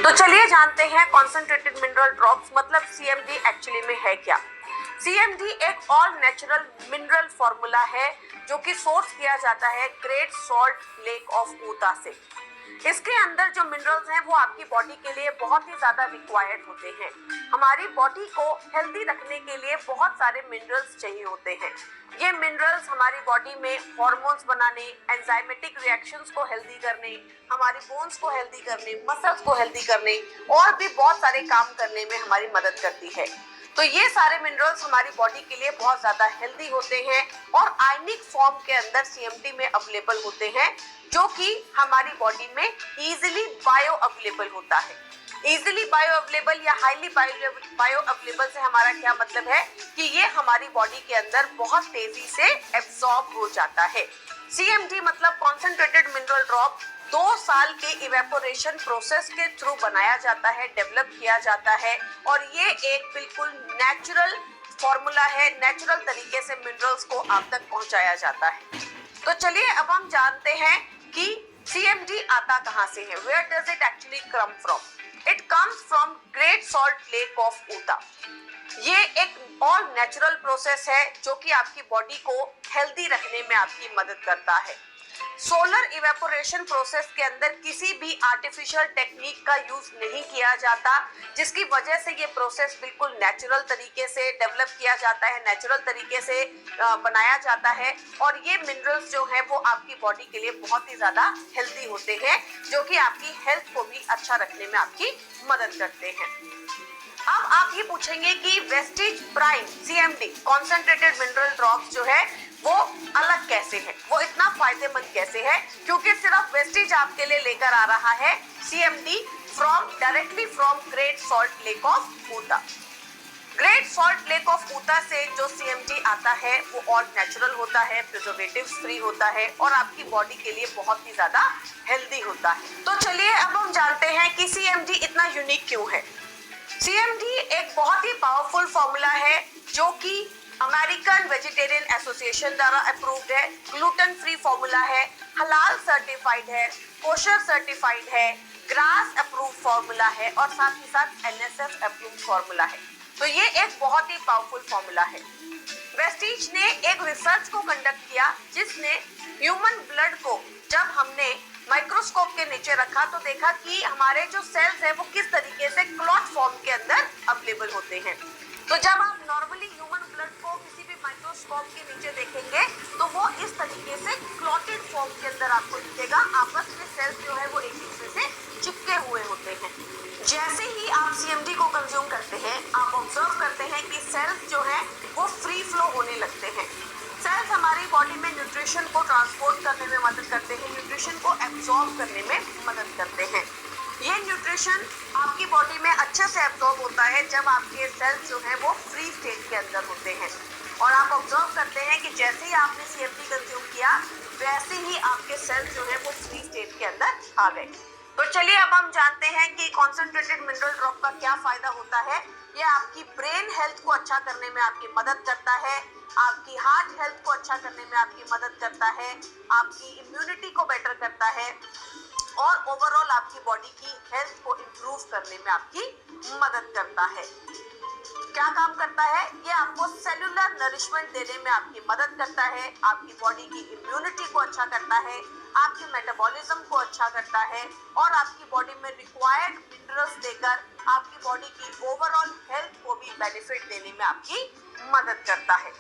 तो चलिए जानते हैं कॉन्सेंट्रेटेड मिनरल ड्रॉप्स मतलब सीएमडी एक्चुअली में है क्या। सीएमडी एक ऑल नेचुरल मिनरल फॉर्मूला है जो कि सोर्स किया जाता है great salt lake of Utah से। इसके अंदर जो मिनरल्स हैं वो आपकी बॉडी के लिए बहुत ही ज्यादा रिक्वायर्ड होते हैं। हमारी बॉडी को हेल्दी रखने के लिए बहुत सारे मिनरल्स चाहिए होते हैं। ये मिनरल्स हमारी बॉडी में हार्मोन्स बनाने, एंजाइमेटिक रिएक्शंस को हेल्दी करने, हमारी बोन्स को हेल्दी करने, मसल्स को हेल्दी करने और भी बहुत सारे काम करने में हमारी मदद करती है। तो ये सारे मिनरल्स हमारी बॉडी के लिए बहुत ज्यादा हेल्दी होते हैं और आयनिक फॉर्म के अंदर सीएमडी में अवेलेबल होते हैं, जो कि हमारी बॉडी में इजीली बायो अवेलेबल होता है। इजीली बायो अवेलेबल या हाईली बायो अवेलेबल से हमारा क्या मतलब है कि ये हमारी बॉडी के अंदर बहुत तेजी से एब्सॉर्ब हो जाता है। सीएमडी मतलब कॉन्सेंट्रेटेड मिनरल ड्रॉप 2 साल के इवेपोरेशन प्रोसेस के थ्रू बनाया जाता है, डेवलप किया जाता है और ये एक बिल्कुल नेचुरल फॉर्मूला है। नेचुरल तरीके से मिनरल्स को आप तक पहुंचाया जाता है। तो चलिए अब हम जानते हैं कि सीएमडी आता कहां से है। Where does it actually come from? It comes from great salt lake of Utah. ये एक ऑल नेचुरल प्रोसेस है जो कि आपकी बॉडी को हेल्दी रखने में आपकी मदद करता है। सोलर इवेपोरेशन प्रोसेस के अंदर किसी भी आर्टिफिशियल टेक्निक का यूज नहीं किया जाता, जिसकी वजह से ये प्रोसेस बिल्कुल नेचुरल तरीके से डेवलप किया जाता है, नेचुरल तरीके से बनाया जाता है और ये मिनरल्स जो है वो आपकी बॉडी के लिए बहुत ही ज्यादा हेल्दी होते हैं, जो कि आपकी हेल्थ को भी अच्छा रखने में आपकी मदद करते हैं। अब आप ये पूछेंगे कि Vestige prime CMD concentrated mineral drops जो है वो अलग कैसे है, वो इतना फायदेमंद कैसे है? क्योंकि सिर्फ वेस्टिज आपके लिए लेकर आ रहा है CMD directly from great salt lake of Utah. Great salt lake of Utah से जो सीएमडी आता है वो ऑल नेचुरल होता है, प्रिजर्वेटिव्स फ्री होता है और आपकी बॉडी के लिए बहुत ही ज्यादा हेल्दी होता है। तो चलिए अब हम जानते हैं कि सीएमडी इतना यूनिक क्यों है। सीएमडी एक बहुत ही पावरफुल फॉर्मूला है जो कि अमेरिकन वेजिटेरियन एसोसिएशन द्वारा अप्रूव्ड है, ग्लूटेन फ्री फॉर्मूला है, हलाल सर्टिफाइड है, कोशर सर्टिफाइड है, ग्रास अप्रूव फॉर्मूला है और साथ ही साथ एनएसएफ अप्रूव्ड फॉर्मूला है। तो ये एक बहुत ही पावरफुल फॉर्मूला है। वेस्टिज ने एक रिसर्च को कंडक्ट किया जिसने ह्यूमन ब्लड को जब हमने माइक्रोस्कोप के नीचे रखा तो देखा कि हमारे जो सेल्स है वो किस तरीके से क्लॉट फॉर्म के अंदर अवेलेबल होते हैं। तो जब आप नॉर्मली ह्यूमन ब्लड को किसी भी माइक्रोस्कोप के नीचे देखेंगे तो वो इस तरीके से क्लॉटेड फॉर्म के अंदर आपको दिखेगा। आपस में सेल्स जो है वो एक दूसरे से चिपके हुए होते हैं। जैसे ही आप सीएमडी को कंज्यूम करते हैं आप ऑब्जर्व करते हैं कि सेल्स जो है वो फ्री फ्लो होने लगते हैं। सेल्स हमारी बॉडी में न्यूट्रिशन को ट्रांसपोर्ट करने में मदद करते हैं, न्यूट्रिशन को एब्जॉर्ब करने में मदद करते हैं। ये न्यूट्रिशन आपकी बॉडी में अच्छे से एब्जॉर्ब होता है जब आपके सेल्स जो हैं वो फ्री स्टेट के अंदर होते हैं और आप ऑब्जर्व करते हैं कि जैसे ही आपने सीएमडी कंज्यूम किया वैसे ही आपके सेल्स जो है वो फ्री स्टेट के अंदर आ गए। तो चलिए अब हम जानते हैं कि कॉन्सेंट्रेटेड मिनरल ड्रॉप का क्या फायदा होता है। ये आपकी ब्रेन हेल्थ को अच्छा करने में आपकी मदद करता है, आपकी हार्ट हेल्थ को अच्छा करने में आपकी मदद करता है, आपकी इम्यूनिटी को बेटर करता है और ओवरऑल आपकी बॉडी की हेल्थ को इम्प्रूव करने में आपकी मदद करता है। क्या काम करता है? ये आपको सेलुलर नरिशमेंट देने में आपकी मदद करता है, आपकी बॉडी की इम्यूनिटी को अच्छा करता है, आपके मेटाबॉलिज्म को अच्छा करता है और आपकी बॉडी में रिक्वायर्ड मिनरल्स देकर आपकी बॉडी की ओवरऑल हेल्थ को भी बेनिफिट देने में आपकी मदड करता है।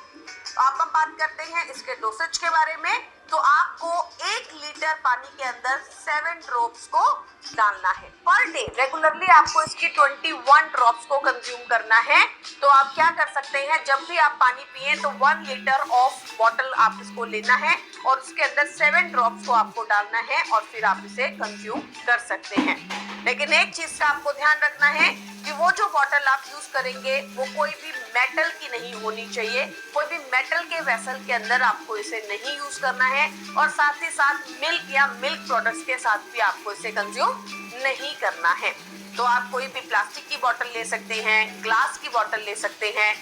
अब हम बात करते हैं इसके डोसेज के बारे में। तो आपको 1 लीटर पानी के अंदर 7 ड्रॉप्स को डालना है पर डे। रेगुलरली आपको इसकी 21 ड्रॉप्स को कंज्यूम करना है। तो आप क्या कर सकते हैं, जब भी आप पानी पिए तो 1 लीटर ऑफ बॉटल आप इसको लेना है और उसके अंदर 7 ड्रॉप्स को आपको डालना है और फिर आप इसे कंज्यूम कर सकते हैं। लेकिन एक चीज का आपको ध्यान रखना है कि वो जो बॉटल आप यूज करेंगे वो कोई भी मेटल की नहीं होनी चाहिए। कोई भी मेटल के वेसल के अंदर आपको इसे नहीं यूज करना है और साथ ही साथ मिल्क या मिल्क प्रोडक्ट्स के साथ भी आपको इसे कंज्यूम नहीं करना है। तो आप कोई भी प्लास्टिक की बोतल ले सकते हैं, ग्लास की बोतल ले सकते हैं,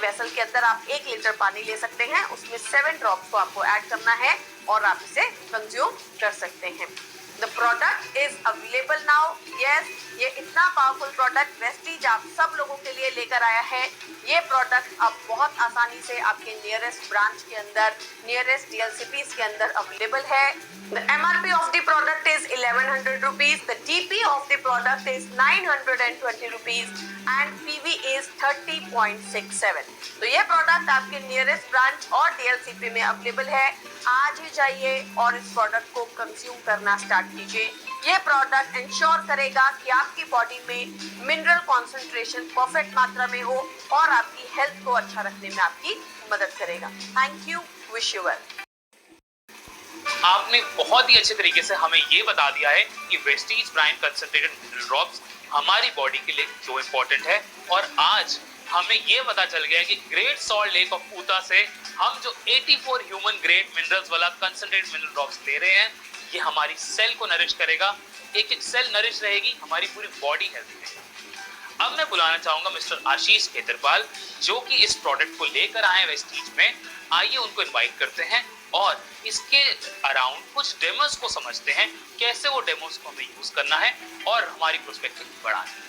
वेसल के अंदर आप 1 लीटर पानी ले सकते हैं, उसमें 7 ड्रॉप्स को आपको ऐड करना है और आप इसे कंज्यूम कर सकते हैं। The product is available now. Yes, ये इतना पावरफुल प्रोडक्ट वेस्टीज आप सब लोगों के लिए लेकर आया है। ये प्रोडक्ट अब बहुत आसानी से आपके नियरेस्ट ब्रांच के अंदर, नियरेस्ट DLCPs के अंदर अवेलेबल है। The MRP of the product is 1100 rupees. The TP of the product is 920 rupees and PV is 30.67. तो ये प्रोडक्ट आपके नियरेस्ट ब्रांच और DLCP में अवेलेबल है। आज ही जाइए और इस प्रोडक्ट को कंज्यूम करना स्टार्ट कीजिए। ये प्रोडक्ट इंश्योर करेगा कि आपकी बॉडी में मिनरल कॉन्सेंट्रेशन परफेक्ट मात्रा में हो और आपकी हेल्थ को अच्छा रखने में आपकी मदद करेगा। Thank you, wish you well. आपने बहुत ही अच्छे तरीके से हमें ये बता दिया है कि Vestige prime concentrated mineral drops हमारी बॉडी के लिए क्यों इंपॉर्टेंट है, और आज हमें ये पता चल गया है कि great salt lake of Utah से हम जो 84 ह्यूमन ग्रेड मिनरल्स वाला कंसंट्रेटेड मिनरल ड्रॉप्स ले रहे हैं, ये हमारी सेल को नरिश करेगा। एक एक सेल नरिश रहेगी, हमारी पूरी बॉडी हेल्थ रहेगी। अब मैं बुलाना चाहूंगा मिस्टर आशीष खेतरपाल, जो कि इस प्रोडक्ट को लेकर आए हैं वेस्टीज में। आइए उनको इनवाइट करते हैं और इसके अराउंड कुछ डेमोस को समझते हैं, कैसे वो डेमोस को हमें यूज करना है और हमारी प्रोस्पेक्टिव बढ़ाना है।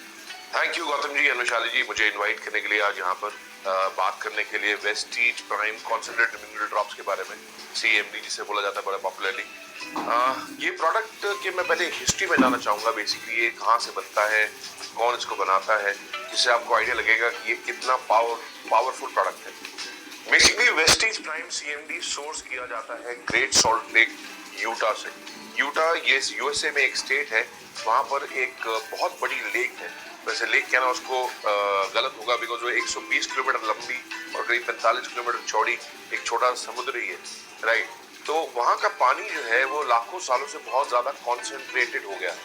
थैंक यू गौतम जी, अनुशाली जी, मुझे इनवाइट करने के लिए आज यहाँ पर बात करने के लिए Vestige prime concentrated mineral drops के बारे में, CMD जिसे बोला जाता है बड़ा पॉपुलरली। ये प्रोडक्ट के मैं पहले हिस्ट्री में जानना चाहूँगा। बेसिकली ये कहाँ से बनता है, कौन इसको बनाता है, जिससे आपको आइडिया लगेगा कि ये कितना पावरफुल प्रोडक्ट है। Basically Vestige prime CMD source किया जाता है ग्रेट सॉल्ट लेक यूटा से। यूटा ये USA में एक स्टेट है, वहाँ पर एक बहुत बड़ी लेक है। वैसे लेक कहना उसको गलत होगा, बिकॉज वो 120 किलोमीटर लंबी और करीब 45 किलोमीटर चौड़ी एक छोटा समुद्र ही है, राइट। तो वहाँ का पानी जो है वो लाखों सालों से बहुत ज़्यादा कॉन्सेंट्रेटेड हो गया है,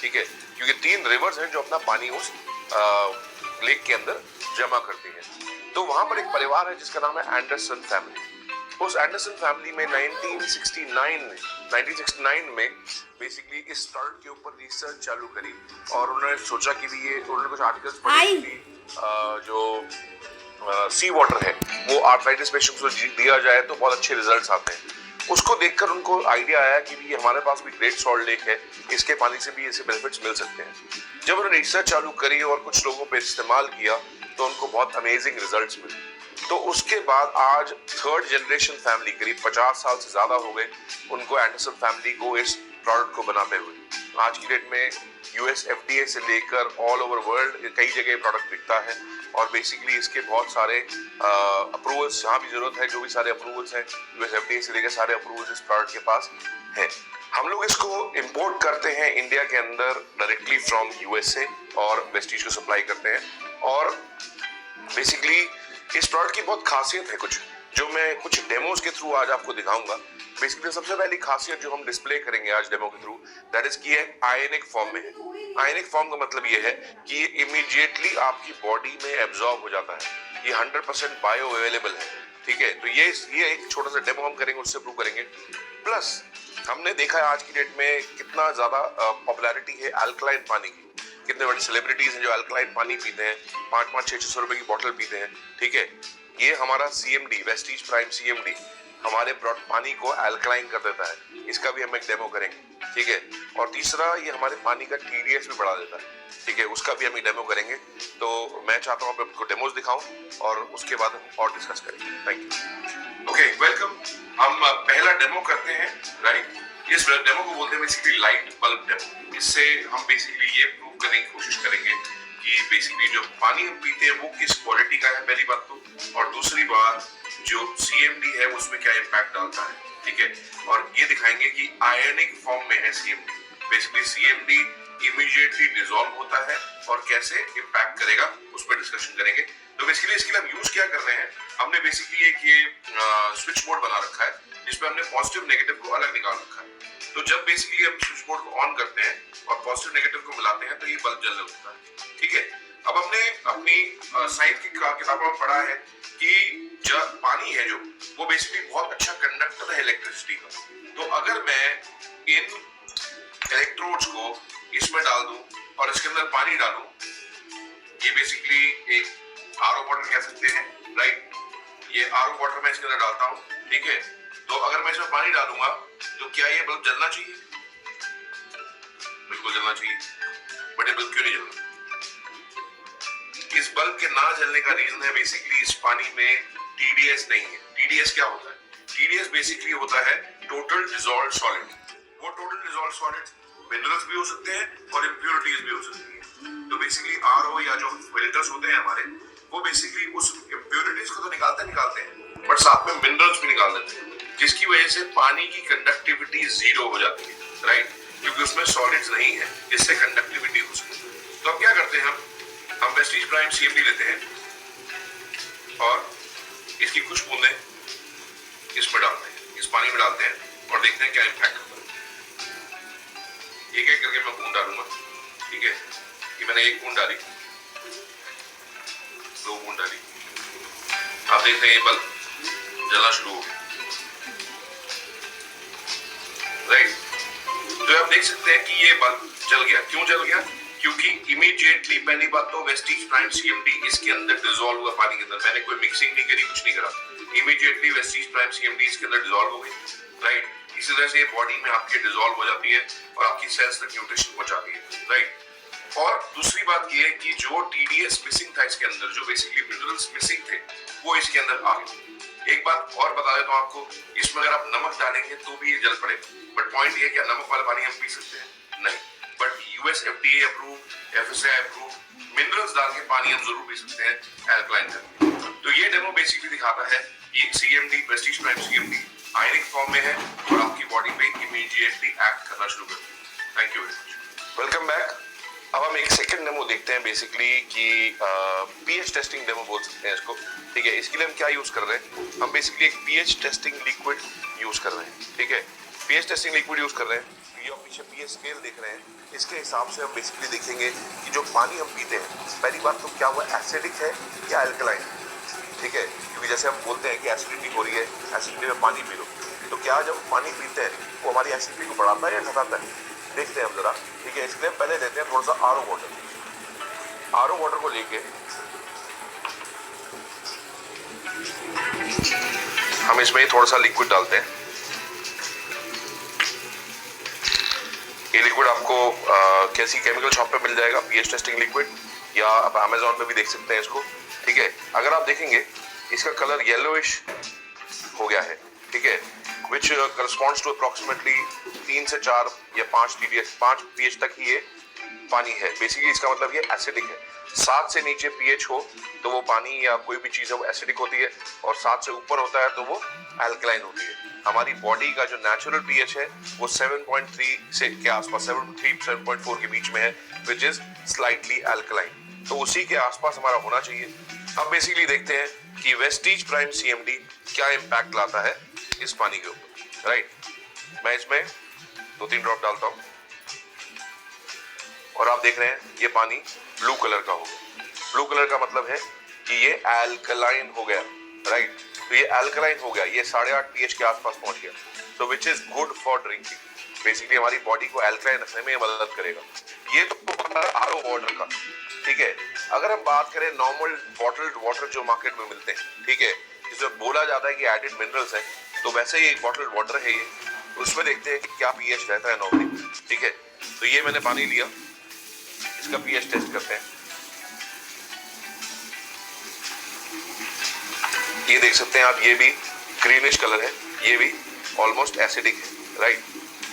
ठीक है, क्योंकि 3 रिवर्स हैं जो अपना पानी उस लेक के अंदर जमा करती हैं। तो वहाँ पर एक परिवार है जिसका नाम है एंडरसन फैमिली। उस एंडरसन फैमिली में 1969 में बेसिकली इस प्रोडक्ट के ऊपर रिसर्च चालू करी और उन्होंने सोचा कि भी ये, उन्होंने कुछ आर्टिकल्स पढ़े कि जो सी वाटर है वो आर्थराइटिस पेशेंट्स को दिया जाए तो बहुत अच्छे रिजल्ट्स आते हैं। उसको देखकर उनको आइडिया आया कि भी हमारे पास भी ग्रेट सॉल्ट लेक है, इसके पानी से भी ऐसे बेनिफिट्स मिल सकते हैं। जब उन्होंने रिसर्च चालू करी और कुछ लोगों पे इस्तेमाल किया तो उनको बहुत अमेजिंग रिजल्ट्स मिले। तो उसके बाद आज 3rd जनरेशन फैमिली, करीब 50 साल से ज्यादा हो गए उनको, एंडरसन फैमिली को इस प्रोडक्ट को बनाते हुए। आज की डेट में US FDA से लेकर ऑल ओवर वर्ल्ड कई जगह प्रोडक्ट बिकता है और बेसिकली इसके बहुत सारे अप्रूवल्स, जहाँ भी जरूरत है, जो भी सारे अप्रूवल्स हैं US FDA से लेकर सारे अप्रूवल्स इस प्रोडक्ट के पास हैं। हम लोग इसको इंपोर्ट करते हैं इंडिया के अंदर डायरेक्टली फ्रॉम USA और वेस्टीज को सप्लाई करते हैं। और बेसिकली इस प्रोडक्ट की बहुत खासियत है कुछ, जो मैं कुछ डेमोज के थ्रू आज आपको दिखाऊंगा। बेसिकली सबसे पहली खासियत जो हम डिस्प्ले करेंगे आज डेमो के थ्रू, दैट इज कि ये आयनिक फॉर्म में है। आयनिक फॉर्म का मतलब ये है कि ये इमीडिएटली आपकी बॉडी में एब्जॉर्ब हो जाता है। ये 100% बायो अवेलेबल है, ठीक है। तो ये एक छोटा सा डेमो हम करेंगे, उससे प्रूव करेंगे। प्लस हमने देखा है आज की डेट में कितना ज्यादा पॉपुलैरिटी है अल्कलाइन पानी की। कितने बड़े सेलिब्रिटीज हैं जो अल्कलाइन पानी पीते हैं, 5-5, 600 रुपए की बोतल पीते हैं, ठीक है। ये हमारा CMD, वेस्टीज प्राइम CMD, हमारे पानी को अल्कलाइन कर देता है। इसका भी हम एक डेमो करेंगे, ठीक है। और तीसरा, ये हमारे पानी का TDS भी बढ़ा देता है, ठीक है, उसका भी हम एक डेमो करेंगे। तो मैं चाहता हूँ आपको डेमोज दिखाऊं और उसके बाद हम और डिस्कस करेंगे। Thank you. Okay, welcome. हम पहला डेमो करते हैं, राइट। इस डेमो को बोलते हैं बेसिकली लाइट बल्ब डेमो। इससे हम बेसिकली ये प्रूव करने की कोशिश करेंगे कि बेसिकली जो पानी हम पीते हैं वो किस क्वालिटी का है, पहली बात तो, और दूसरी बात जो CMD है उसमें क्या इम्पैक्ट डालता है, ठीक है। और ये दिखाएंगे कि आयनिक फॉर्म में है CMD। Basically CMD immediately dissolve होता है और कैसे इम्पैक्ट करेगा उस पर डिस्कशन करेंगे। तो बेसिकली इसके लिए हम यूज क्या कर रहे हैं, हमने बेसिकली एक ये स्विच बोर्ड बना रखा है जिसपे हमने पॉजिटिव नेगेटिव को अलग निकाल रखा है। तो जब बेसिकली हम स्विच बोर्ड को ऑन करते हैं और पॉजिटिव नेगेटिव को मिलाते हैं तो ये बल्ब जलने लगता है, ठीक है। अब हमने अपनी साइंस की किताबों में पढ़ा है कि जब पानी है जो वो बेसिकली बहुत अच्छा कंडक्टर है इलेक्ट्रिसिटी का। तो अगर मैं इन इलेक्ट्रोड्स को इसमें डाल दूं और इसके अंदर पानी डालूं, ये बेसिकली एक RO वाटर कह सकते हैं, राइट। ये RO वाटर मैं इसके अंदर डालता हूं, ठीक है। तो अगर मैं इसमें पानी डालूंगा तो क्या ये बल्ब जलना चाहिए? जलना चाहिए, बट ये बल्ब क्यों नहीं जल रहा? इस बल्ब के ना जलने का रीजन है बेसिकली इस पानी में टीडीएस नहीं है। टीडीएस क्या होता है? टीडीएस बेसिकली होता है टोटल डिसॉल्व्ड सॉलिड। वो टोटल डिसॉल्व्ड सॉलिड मिनरल्स भी हो सकते हैं और इम्प्योरिटीज भी हो सकती है। तो बेसिकली आरओ या जो फिल्टर्स होते हैं हमारे, वो बेसिकली उस इम्प्योरिटीज को तो निकालते हैं, बट साथ में मिनरल्स भी निकाल देते हैं, जिसकी वजह से पानी की कंडक्टिविटी जीरो हो जाती है, राइट? क्योंकि उसमें सॉलिड्स नहीं है जिससे कंडक्टिविटी हो सके। तो अब क्या करते हैं हम वेस्टीज प्राइम सीएमडी लेते हैं और इसकी कुछ बूंदें इसमें डालते हैं, इस पानी में डालते हैं और देखते हैं क्या इम्पैक्ट होता है। एक एक करके मैं बूंद डालूंगा, ठीक है? ये मैंने एक बूंद डाली, दो बूंद डाली, आप देखते हैं ये बल्ब जलना शुरू हो गया, राइट? तो आप देख सकते हैं कि ये बल्ब जल गया। क्यों जल गया? क्योंकि इमीडिएटली पहली बात तो वेस्टीज प्राइम सीएमडी इसके अंदर डिसॉल्व हुआ पानी के अंदर। मैंने कोई मिक्सिंग नहीं करी, कुछ नहीं करा, इमीडिएटली वेस्टीज प्राइम सीएमडी इसके अंदर डिसॉल्व हो गई, राइट? इसी तरह से बॉडी में आपके डिसॉल्व हो जाती है और आपकी सेल्स तक न्यूट्रिशन पहुंचाती है, राइट? और दूसरी बात ये है कि जो टीडीएस मिसिंग था इसके अंदर, जो बेसिकली मिनरल्स मिसिंग थे, वो इसके अंदर आ गए। एक बात और बता देता हूं आपको, इसमें अगर आप नमक डालेंगे तो भी ये जल पड़ेगा, बट पॉइंट ये है कि नमक वाला पानी हम पी सकते हैं? नहीं, but US FDA approve, FSI approve minerals डाल के पानी हम जरूर पी सकते हैं एल्कलाइन करके। तो ये डेमो बेसिकली दिखाता है कि CMD, Vestige prime CMD ionic form में है और आपकी बॉडी पे इमीडिएटली एक्ट करना शुरू कर देगा। Thank you very much. Welcome back. अब हम एक सेकंड डेमो देखते हैं बेसिकली कि पीएच टेस्टिंग डेमो बोल सकते हैं इसको, ठीक है? इसके लिए हम क्या यूज कर रहे हैं? हम बेसिकली एक पीएच टेस्टिंग लिक्विड यूज कर रहे हैं, ठीक है? पीएच टेस्टिंग लिक्विड यूज कर रहे हैं। ये आप पीछे पीएच स्केल देख रहे हैं, इसके हिसाब से हम बेसिकली देखेंगे कि जो पानी हम पीते हैं, पहली बात तो क्या वो एसिडिक है या अल्कलाइन, ठीक है? क्योंकि जैसे हम बोलते हैं कि एसिडिटी हो रही है, एसिडिटी में पानी पी लो, तो क्या जब पानी पीते हैं वो हमारी एसिडिटी को बढ़ाता है या घटाता है? देखते हैं हम जरा, ठीक है? इसलिए पहले लेते हैं थोड़ा सा आरओ वाटर। आरओ वाटर को लेके हम इसमें थोड़ा सा लिक्विड डालते हैं। ये लिक्विड आपको कैसी केमिकल शॉप पे मिल जाएगा, पीएच टेस्टिंग लिक्विड, या आप अमेज़न पे भी देख सकते हैं इसको, ठीक है? अगर आप देखेंगे इसका कलर येलोइश हो गया है, ठीक है? विच करस्पॉन्ड्स टू अप्रॉक्सीमेटली 3 से 4 या 5 TDS, 5 pH तक ही ये पानी है। बेसिकली इसका मतलब ये एसिडिक है। 7 से नीचे pH हो तो वो पानी या कोई भी चीज़ है वो एसिडिक होती है, और 7 से ऊपर होता है तो वो अल्कलाइन होती है। हमारी बॉडी का जो नेचुरल pH है वो 7.3 से के आसपास, 7.4 के बीच में है, विच इज स्लाइटली अल्कलाइन। तो उसी के आसपास हमारा होना चाहिए। अब बेसिकली देखते हैं कि वेस्टीज प्राइम सीएमडी क्या इम्पैक्ट लाता है इस पानी के ऊपर, राइट? मैं इसमें 2-3 ड्रॉप डालता हूं और आप देख रहे हैं ये पानी ब्लू कलर का होगा। ब्लू कलर का मतलब है कि ये अल्कलाइन हो गया, राइट? तो ये अल्कलाइन हो गया, ये 8.5 pH के आसपास पहुंच गया, तो which is good for drinking. Basically हमारी बॉडी को अल्कलाइन रखने में मदद करेगा। ये तो आरओ वाटर का, ठीक है? अगर हम बात करें नॉर्मल बॉटल्ड वाटर जो मार्केट में मिलते हैं, ठीक है, जिसमें बोला जाता है कि एडेड मिनरल्स है, तो वैसे ही एक बॉटल्ड वाटर है ये, उसमें देखते हैं कि क्या पीएच रहता है नॉर्मली, ठीक है? तो ये मैंने पानी लिया, इसका पीएच टेस्ट करते हैं। ये देख सकते हैं आप, ये भी ग्रीनिश कलर है, ये भी ऑलमोस्ट एसिडिक है, राइट?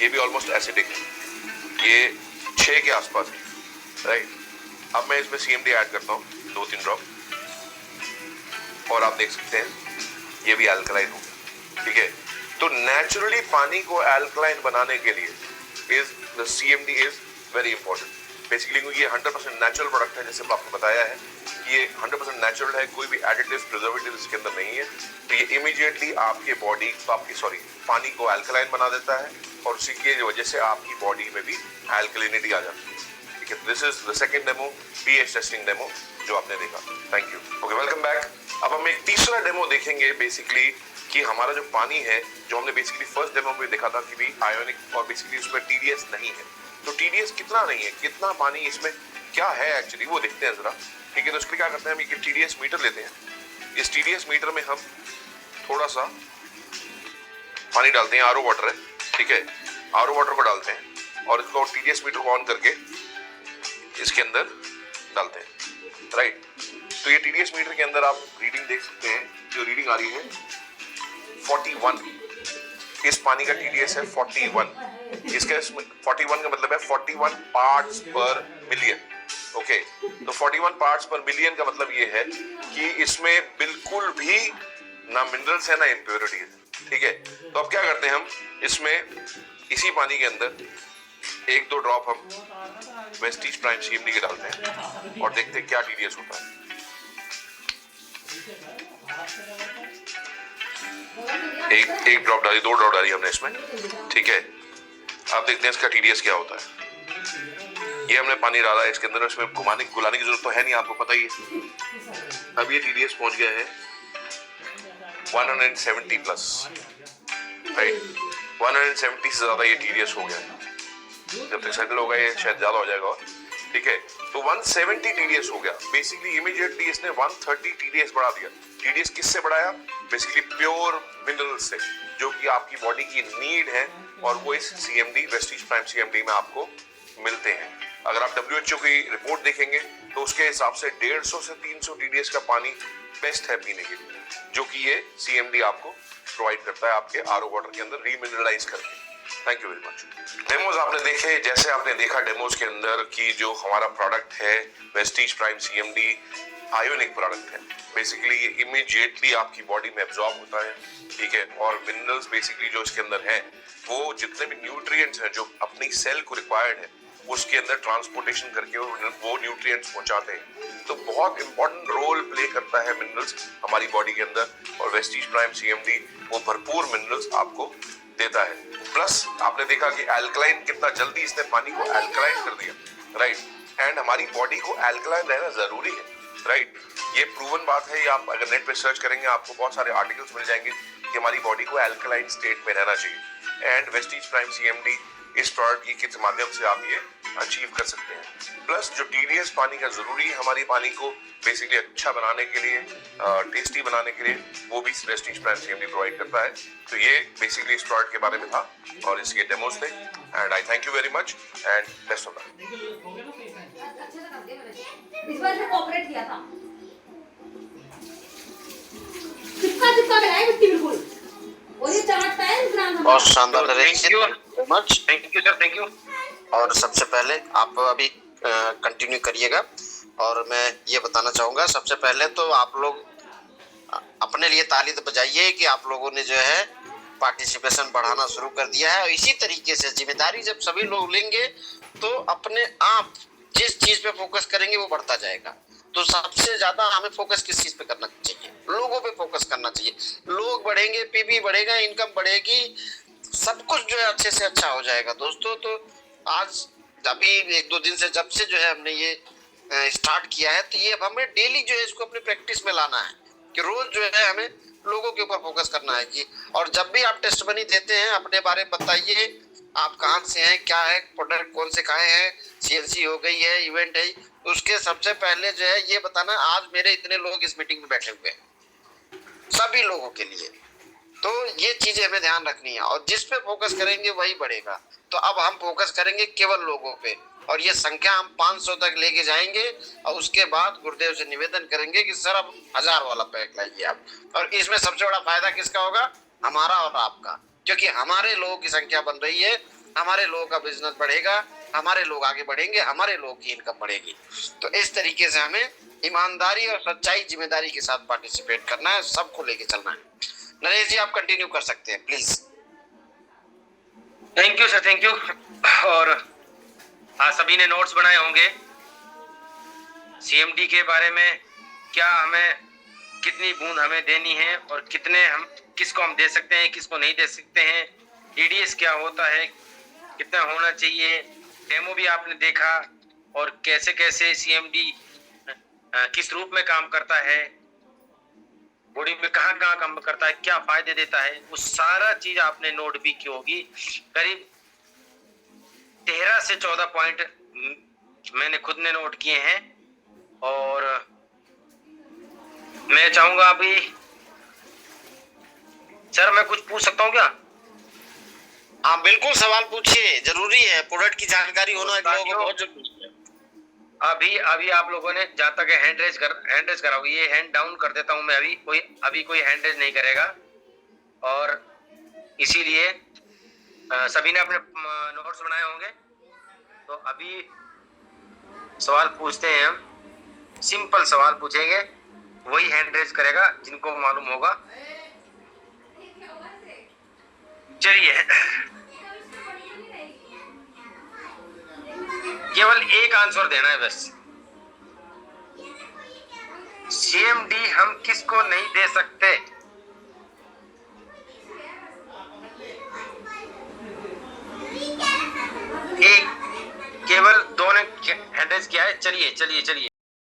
ये भी ऑलमोस्ट एसिडिक है, ये 6 के आसपास है, राइट? अब मैं इसमें सीएमडी ऐड करता हूँ 2-3 ड्रॉप, और आप देख सकते हैं ये भी अल्कलाइन हो गया, ठीक है? तो नेचुरली पानी को अल्कलाइन बनाने के लिए the CMD is very important. Basically क्योंकि ये 100% नेचुरल प्रोडक्ट है, जैसे आपको बताया है ये 100% नेचुरल है, कोई भी एडिटिव्स, प्रिजर्वेटिव्स इसके अंदर नहीं है। तो ये इमीडिएटली आपके बॉडी पानी को अल्कलाइन बना देता है, और उसी की वजह से आपकी बॉडी में भी अल्कलिनिटी आ जाती है, ठीक है? This is the second demo, pH testing demo जो आपने देखा। Thank you. Okay, welcome back. अब हम एक तीसरा डेमो देखेंगे बेसिकली कि हमारा जो पानी है, जो हमने बेसिकली फर्स्ट डेमो में देखा था कि भी आयोनिक, और बेसिकली उसमें टीडीएस नहीं है। तो टीडीएस कितना नहीं है, कितना पानी इसमें क्या है एक्चुअली, वो देखते हैं जरा, ठीक है? तो उसके लिए क्या करते हैं, हम एक टीडीएस मीटर लेते हैं। इस टीडीएस मीटर में हम थोड़ा सा पानी डालते हैं, आरओ वाटर है, ठीक है? आरओ वाटर को डालते हैं और इसको TDS मीटर को ऑन करके इसके अंदर डालते हैं, राइट। तो ये TDS मीटर के अंदर आप रीडिंग देख सकते हैं, जो रीडिंग आ रही है 41, इस पानी का TDS है 41। इसका 41 का मतलब है 41 पार्ट्स पर मिलियन, ओके। तो 41 पार्ट्स पर मिलियन का मतलब ये है कि इसमें बिल्कुल भी ना मिनरल्स है ना इम्प्योरिटी है, ठीक है। तो अब क्या करते हैं हम इसमें, इसी पानी के अंदर 1-2 ड्रॉप हम वेस्टीज प्राइम CMD के डालते हैं और देखते हैं क्या TDS होता है। एक ड्रॉप डाली, 2 ड्रॉप डाली हमने इसमें, ठीक है। अब देखते हैं इसका TDS क्या होता है। ये हमने पानी डाला है इसके अंदर, इसमें घुलाने की जरूरत तो है नहीं, आपको पता ही है। अब ये TDS पहुंच गया है 170 प्लस, राइट। 170 से ज्यादा ये TDS हो गया है। जब तक सेटल होगा ये शायद ज्यादा हो जाएगा, और ठीक है। तो 170 TDS हो गया। बेसिकली इमीडिएटली इसने 130 TDS बढ़ा दिया। TDS किससे बढ़ाया? बेसिकली प्योर मिनरल से, जो कि आपकी बॉडी की नीड है, और वो इस CMD वेस्टीज प्राइम CMD में आपको मिलते हैं। अगर आप WHO की रिपोर्ट देखेंगे तो उसके हिसाब से 150 से 300 TDS का पानी बेस्ट है पीने के लिए, जो कि ये CMD आपको प्रोवाइड करता है आपके RO वाटर के अंदर रीमिनरलाइज करके। Thank you very much. Demos आपने देखे, जैसे आपने देखा डेमोज के अंदर कि जो हमारा प्रोडक्ट है Vestige prime CMD ionic product है। बेसिकली ये इमीडिएटली आपकी बॉडी में एब्जॉर्ब होता है, ठीक है। और मिनरल्स बेसिकली जो इसके अंदर है, वो जितने भी न्यूट्रिएंट्स हैं जो अपनी सेल को रिक्वायर्ड है, उसके अंदर ट्रांसपोर्टेशन करके वो न्यूट्रिएंट्स पहुंचाते हैं। तो बहुत इंपॉर्टेंट रोल प्ले करता है मिनरल्स हमारी बॉडी के अंदर, और वेस्टीज प्राइम CMD वो भरपूर मिनरल्स आपको देता है। प्लस आपने देखा कि एल्कलाइन कितना जल्दी इसने पानी को एल्कलाइन कर दिया, राइट। एंड हमारी बॉडी को एल्कलाइन रहना जरूरी है, राइट। ये प्रूवन बात है। ये आप अगर नेट पे सर्च करेंगे आपको बहुत सारे आर्टिकल्स मिल जाएंगे कि हमारी बॉडी को एल्कलाइन स्टेट में रहना चाहिए। एंड वेस्टीज प्राइम CMD इस प्रोडक्ट के माध्यम से आप ये अचीव कर सकते हैं। प्लस जो TDS पानी का जरूरी है हमारी पानी को बेसिकली अच्छा बनाने के लिए, टेस्टी बनाने के लिए, वो भी वेस्टीज प्राइम CMD प्रोवाइड करता है। तो ये बेसिकली इस प्रोडक्ट के बारे में था और इसके डेमोज थे। And I thank you very much and best of luck. इस बार से कोऑपरेट किया था, चिपका लगाया मिट्टी बिल्कुल, और ये चाटता है ग्राम। बहुत शानदार thank you much, thank you sir, thank you. और सबसे पहले आप अभी कंटिन्यू करिएगा, और मैं ये बताना चाहूँगा सबसे पहले तो आप लोग अपने लिए ताली तो बजाइए कि आप लोगों ने जो है पार्टिसिपेशन बढ़ाना शुरू कर दिया है। और इसी तरीके से जिम्मेदारी जब सभी लोग लेंगे तो अपने आप जिस चीज़ पे फोकस करेंगे वो बढ़ता जाएगा। तो सबसे ज्यादा हमें फोकस किस चीज पे करना चाहिए? लोगों पे फोकस करना चाहिए। लोग बढ़ेंगे, PB बढ़ेगा, इनकम बढ़ेगी, सब कुछ जो है अच्छे से अच्छा हो जाएगा दोस्तों। तो आज अभी 1-2 दिन से जब से जो है हमने ये स्टार्ट किया है, तो ये अब हमें डेली जो है इसको अपनी प्रैक्टिस में लाना है कि रोज जो है हमें लोगों के ऊपर फोकस करना है कि, और जब भी आप टेस्टमनी देते हैं अपने बारे में बताइए, आप कहाँ से हैं, क्या है, प्रोडक्ट कौन से खाए हैं, CLC हो गई है, इवेंट है, उसके सबसे पहले जो है ये बताना आज मेरे इतने लोग इस मीटिंग में बैठे हुए हैं, सभी लोगों के लिए। तो ये चीजें हमें ध्यान रखनी है, और जिस पे फोकस करेंगे वही बढ़ेगा। तो अब हम फोकस करेंगे केवल लोगों पे, और ये संख्या हम 500 तक लेके जाएंगे, और उसके बाद गुरुदेव से निवेदन करेंगे कि सर अब 1000 वाला पैक लाइए आप। और इसमें सबसे बड़ा फायदा किसका होगा? हमारा और आपका, क्योंकि हमारे लोगों की संख्या बन रही है, हमारे लोगों का बिजनेस बढ़ेगा, हमारे लोग आगे बढ़ेंगे, हमारे लोगों की इनकम बढ़ेगी। तो इस तरीके से हमें ईमानदारी और सच्चाई, जिम्मेदारी के साथ पार्टिसिपेट करना है, सबको लेके चलना है। नरेश जी आप कंटिन्यू कर सकते हैं please. Thank you sir, thank you. और आज सभी ने नोट्स बनाए होंगे CMD के बारे में, क्या हमें कितनी बूंद हमें देनी है और कितने हम किसको हम दे सकते हैं, किसको नहीं दे सकते हैं, TDS क्या होता है, कितना होना चाहिए, डेमो भी आपने देखा, और कैसे कैसे CMD किस रूप में काम करता है, बॉडी में कहाँ कहाँ काम करता है, क्या फायदे देता है, वो सारा चीज आपने नोट भी की होगी। करीब 13 से 14 पॉइंट मैंने खुद ने नोट किए हैं। और मैं चाहूंगा अभी, सर मैं कुछ पूछ सकता हूँ क्या? हाँ बिल्कुल सवाल पूछिए, जरूरी है, प्रोडक्ट की जानकारी होना एक लोगों को बहुत जरूरी है। अभी आप लोगों ने जहाँ तक हैंड रेज कराओगे, ये हैंड डाउन कर देता हूँ मैं। अभी कोई हैंड रेज नहीं करेगा, और इसीलिए सभी ने अपने नोट्स बनाए होंगे। तो अभी सवाल पूछते हैं हम, सिंपल सवाल पूछेंगे, वही हैंड रेज करेगा जिनको मालूम होगा। चलिए, केवल एक आंसर देना है बस। सीएमडी हम किसको नहीं दे सकते? एक, केवल दो ने हैंड रेज किया है। चलिए चलिए चलिए।